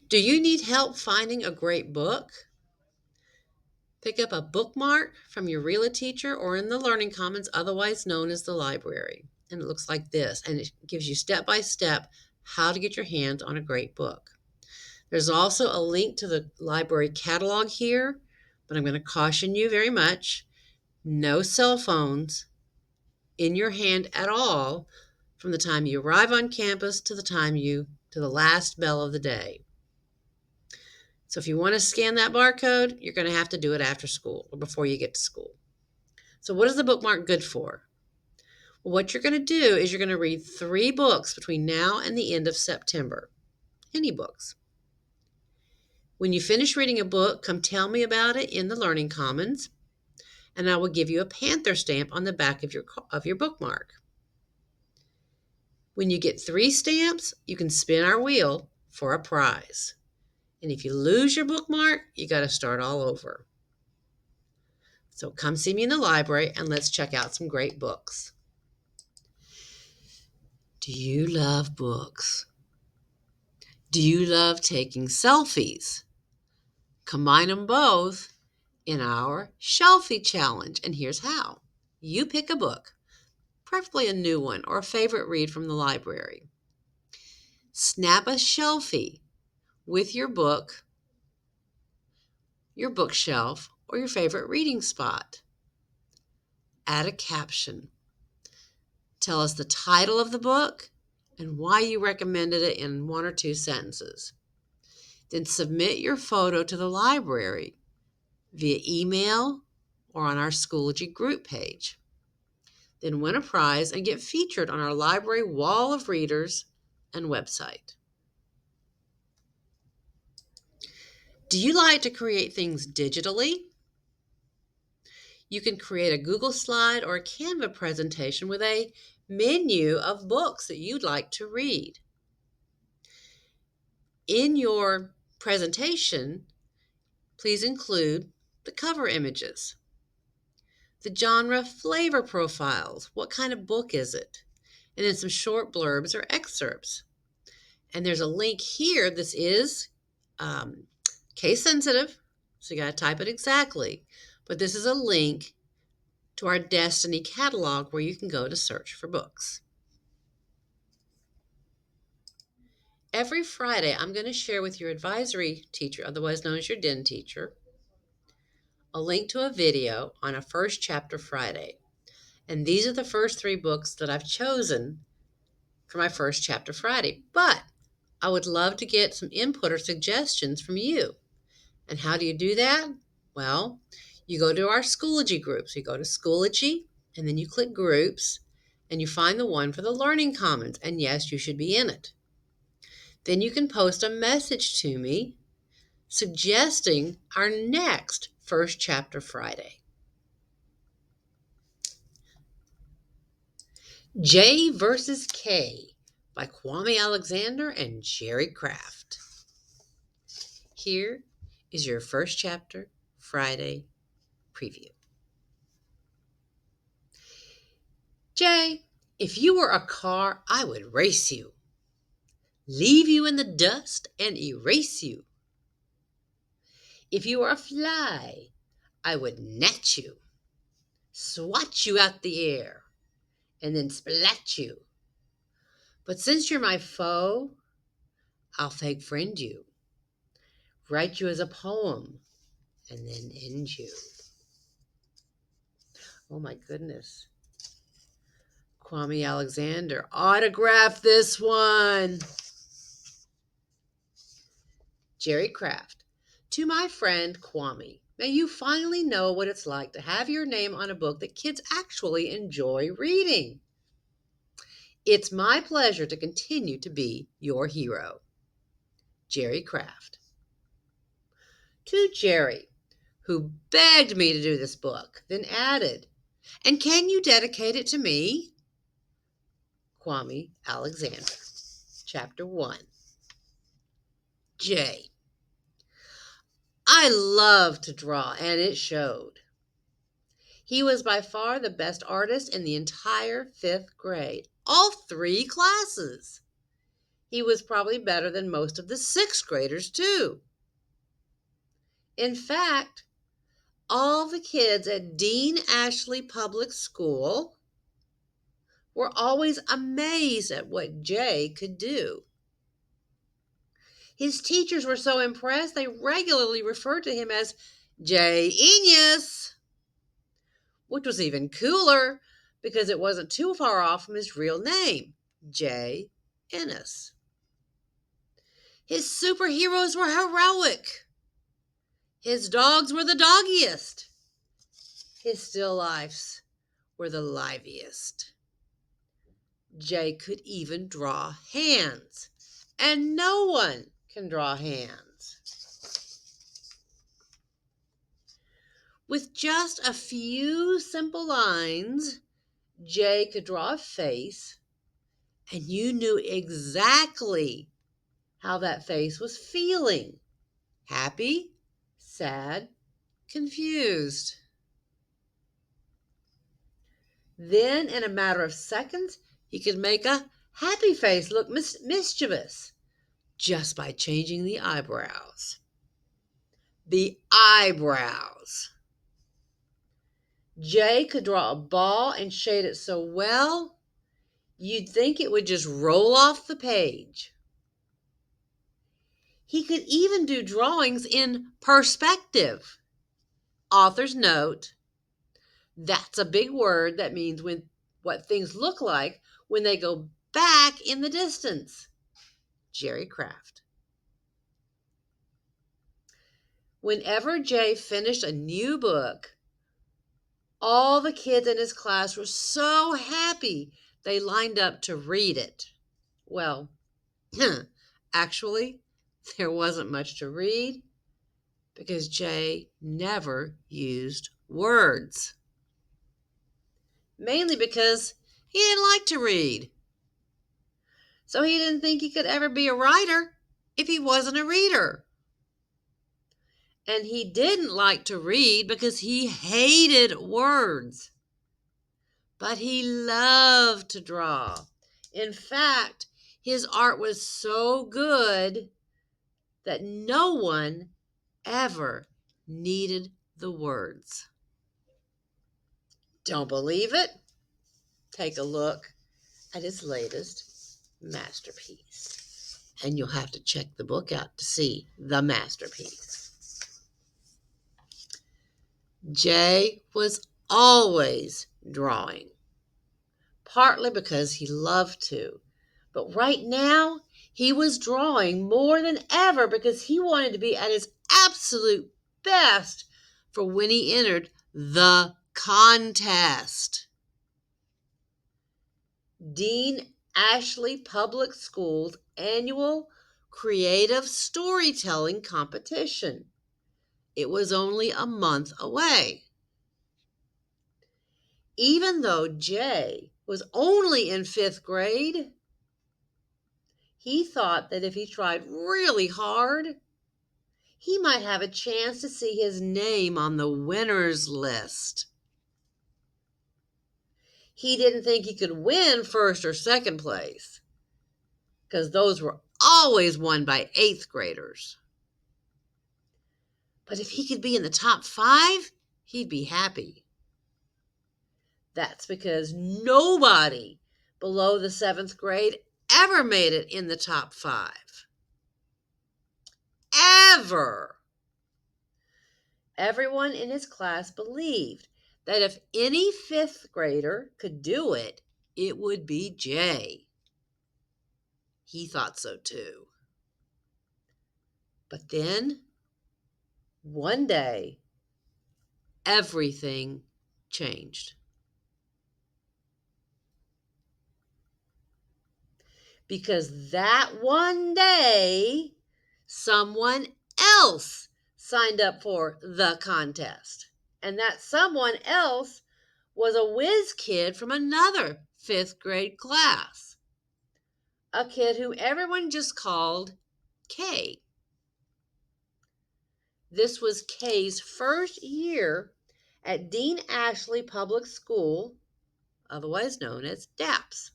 Do you need help finding a great book? Pick up a bookmark from your RELA teacher or in the Learning Commons, otherwise known as the library. And it looks like this, and it gives you step by step how to get your hands on a great book. There's also a link to the library catalog here, but I'm going to caution you very much. No cell phones in your hand at all from the time you arrive on campus to the last bell of the day. So if you want to scan that barcode, you're going to have to do it after school or before you get to school. So what is the bookmark good for? Well, what you're going to do is you're going to read 3 books between now and the end of September. Any books. When you finish reading a book, come tell me about it in the Learning Commons, and I will give you a Panther stamp on the back of your bookmark. When you get 3 stamps, you can spin our wheel for a prize. And if you lose your bookmark, you got to start all over. So come see me in the library and let's check out some great books. Do you love books? Do you love taking selfies? Combine them both in our Shelfie Challenge. And here's how. You pick a book, preferably a new one or a favorite read from the library. Snap a shelfie with your book, your bookshelf, or your favorite reading spot. Add a caption. Tell us the title of the book and why you recommended it in 1 or 2 sentences. Then submit your photo to the library via email or on our Schoology group page. Then win a prize and get featured on our library wall of readers and website. Do you like to create things digitally? You can create a Google slide or a Canva presentation with a menu of books that you'd like to read. In your presentation, please include the cover images, the genre flavor profiles. What kind of book is it? And then some short blurbs or excerpts. And there's a link here. This is case sensitive, so you got to type it exactly. But this is a link to our Destiny catalog where you can go to search for books. Every Friday, I'm going to share with your advisory teacher, otherwise known as your DEN teacher, a link to a video on a First Chapter Friday. And these are the first 3 books that I've chosen for my First Chapter Friday. But I would love to get some input or suggestions from you. And how do you do that? Well, you go to our Schoology groups. You go to Schoology, and then you click Groups, and you find the one for the Learning Commons. And yes, you should be in it. Then you can post a message to me suggesting our next First Chapter Friday. J versus K by Kwame Alexander and Jerry Craft. Here is your First Chapter Friday preview. Jay, if you were a car, I would race you, leave you in the dust and erase you. If you were a fly, I would gnat you, swat you out the air, and then splat you. But since you're my foe, I'll fake friend you, write you as a poem, and then end you. Oh my goodness. Kwame Alexander, autograph this one. Jerry Craft, to my friend Kwame, may you finally know what it's like to have your name on a book that kids actually enjoy reading. It's my pleasure to continue to be your hero. Jerry Craft. To Jerry, who begged me to do this book, then added, and can you dedicate it to me? Kwame Alexander. Chapter 1. J. I love to draw, and it showed. He was by far the best artist in the entire 5th grade, all 3 classes. He was probably better than most of the sixth graders, too. In fact, all the kids at Dean Ashley Public School were always amazed at what Jay could do. His teachers were so impressed they regularly referred to him as Jay Enyus, which was even cooler because it wasn't too far off from his real name, Jay Ennis. His superheroes were heroic. His dogs were the doggiest. His still lifes were the liveliest. Jay could even draw hands, and no one can draw hands. With just a few simple lines, Jay could draw a face, and you knew exactly how that face was feeling. Happy, sad, confused. Then, in a matter of seconds, he could make a happy face look mischievous just by changing the eyebrows. The eyebrows. Jay could draw a ball and shade it so well, you'd think it would just roll off the page. He could even do drawings in perspective. Author's note, that's a big word that means what things look like when they go back in the distance. Jerry Craft. Whenever Jay finished a new book, all the kids in his class were so happy they lined up to read it. Well, actually, there wasn't much to read because Jay never used words. Mainly because he didn't like to read. So he didn't think he could ever be a writer if he wasn't a reader. And he didn't like to read because he hated words. But he loved to draw. In fact, his art was so good that no one ever needed the words. Don't believe it? Take a look at his latest masterpiece. And you'll have to check the book out to see the masterpiece. Jay was always drawing, partly because he loved to. But right now, he was drawing more than ever because he wanted to be at his absolute best for when he entered the contest. Dean Ashley Public Schools' annual creative storytelling competition. It was only a month away. Even though Jay was only in 5th grade, he thought that if he tried really hard, he might have a chance to see his name on the winners list. He didn't think he could win 1st or 2nd place, because those were always won by 8th graders. But if he could be in the top 5, he'd be happy. That's because nobody below the 7th grade ever made it in the top 5. Ever. Everyone in his class believed that if any 5th grader could do it, it would be Jay. He thought so too. But then, one day, everything changed. Because that one day, someone else signed up for the contest. And that someone else was a whiz kid from another 5th grade class. A kid who everyone just called Kay. This was Kay's first year at Dean Ashley Public School, otherwise known as DAPS.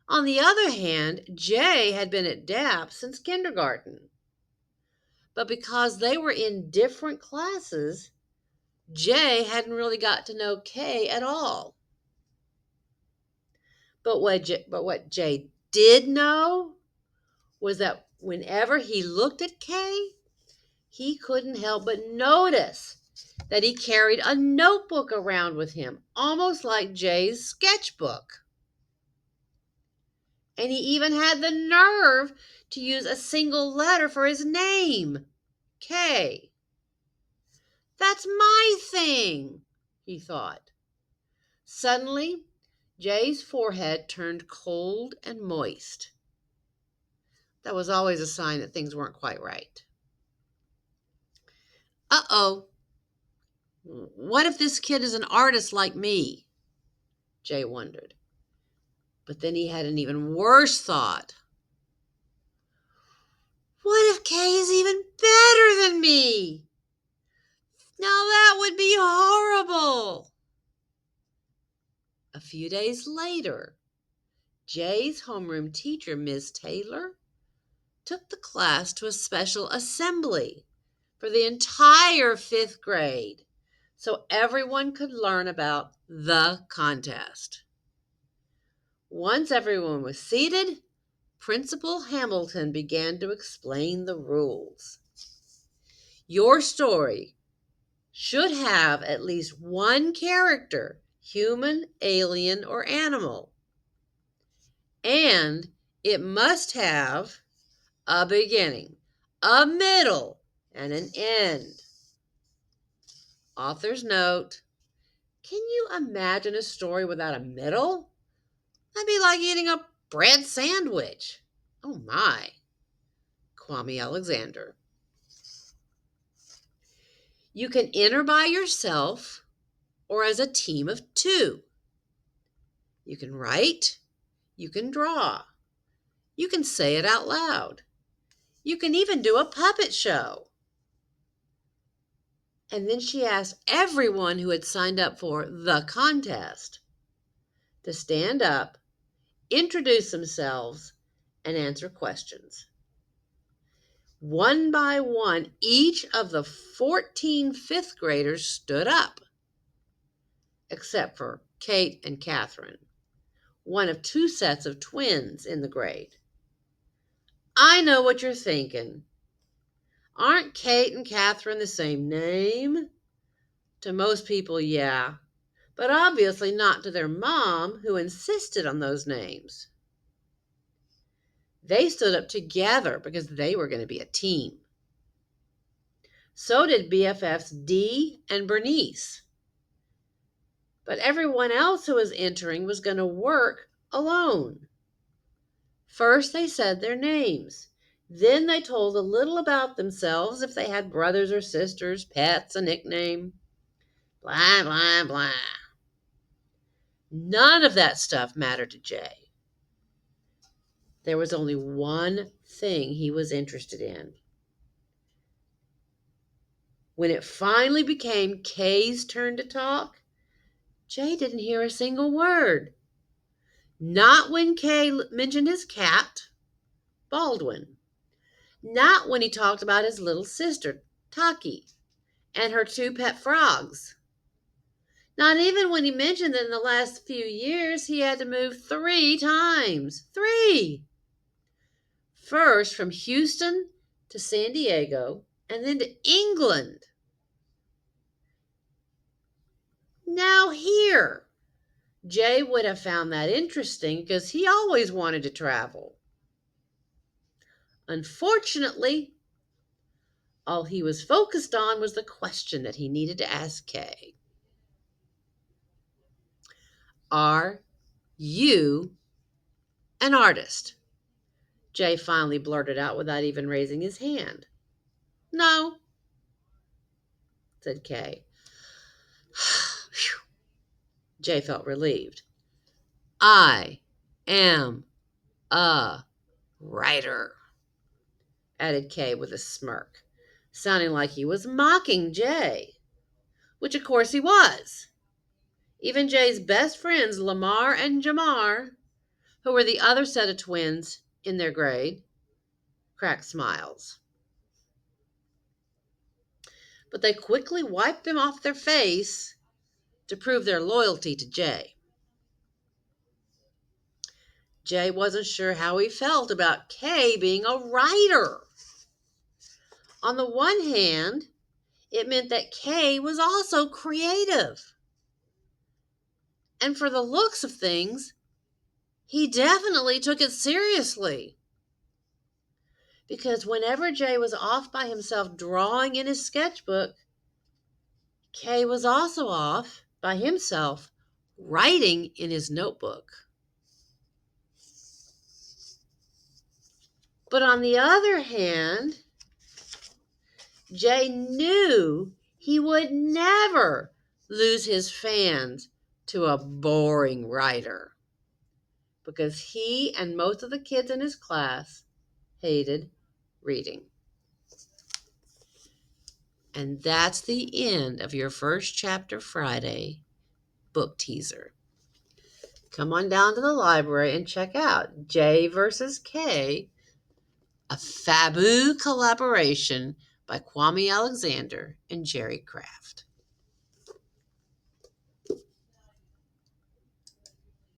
On the other hand, Jay had been at DAP since kindergarten. But because they were in different classes, Jay hadn't really got to know Kay at all. But what Jay did know was that whenever he looked at Kay, he couldn't help but notice that he carried a notebook around with him, almost like Jay's sketchbook. And he even had the nerve to use a single letter for his name, K. That's my thing, he thought. Suddenly, Jay's forehead turned cold and moist. That was always a sign that things weren't quite right. Uh-oh. What if this kid is an artist like me? Jay wondered. But then he had an even worse thought. What if Kay is even better than me? Now that would be horrible. A few days later, Jay's homeroom teacher, Ms. Taylor, took the class to a special assembly for the entire 5th grade so everyone could learn about the contest. Once everyone was seated, Principal Hamilton began to explain the rules. Your story should have at least one character, human, alien, or animal. And it must have a beginning, a middle, and an end. Author's note: can you imagine a story without a middle? That'd be like eating a bread sandwich. Oh my. Kwame Alexander. You can enter by yourself or as a team of 2. You can write, you can draw, you can say it out loud. You can even do a puppet show. And then she asked everyone who had signed up for the contest to stand up, introduce themselves, and answer questions. One by one, each of the 14 5th graders stood up, except for Kate and Catherine, one of 2 sets of twins in the grade. I know what you're thinking. Aren't Kate and Catherine the same name? To most people, yeah, but obviously not to their mom, who insisted on those names. They stood up together because they were going to be a team. So did BFFs Dee and Bernice. But everyone else who was entering was going to work alone. First, they said their names. Then they told a little about themselves, if they had brothers or sisters, pets, a nickname. Blah, blah, blah. None of that stuff mattered to Jay. There was only one thing he was interested in. When it finally became Kay's turn to talk, Jay didn't hear a single word. Not when Kay mentioned his cat, Baldwin. Not when he talked about his little sister, Taki, and her 2 pet frogs. Not even when he mentioned that in the last few years he had to move 3 times. 3! First from Houston to San Diego, and then to England. Now here, Jay would have found that interesting because he always wanted to travel. Unfortunately, all he was focused on was the question that he needed to ask Kay. Are you an artist? Jay finally blurted out without even raising his hand. No, said Kay. Jay felt relieved. I am a writer, added Kay with a smirk, sounding like he was mocking Jay, which of course he was. Even Jay's best friends, Lamar and Jamar, who were the other set of twins in their grade, cracked smiles. But they quickly wiped them off their face to prove their loyalty to Jay. Jay wasn't sure how he felt about Kay being a writer. On the one hand, it meant that Kay was also creative. And for the looks of things, he definitely took it seriously. Because whenever Jay was off by himself drawing in his sketchbook, Kay was also off by himself writing in his notebook. But on the other hand, Jay knew he would never lose his fans to a boring writer because he and most of the kids in his class hated reading. And that's the end of your First Chapter Friday book teaser. Come on down to the library and check out Jay versus Kay, a Fabu collaboration by Kwame Alexander and Jerry Craft.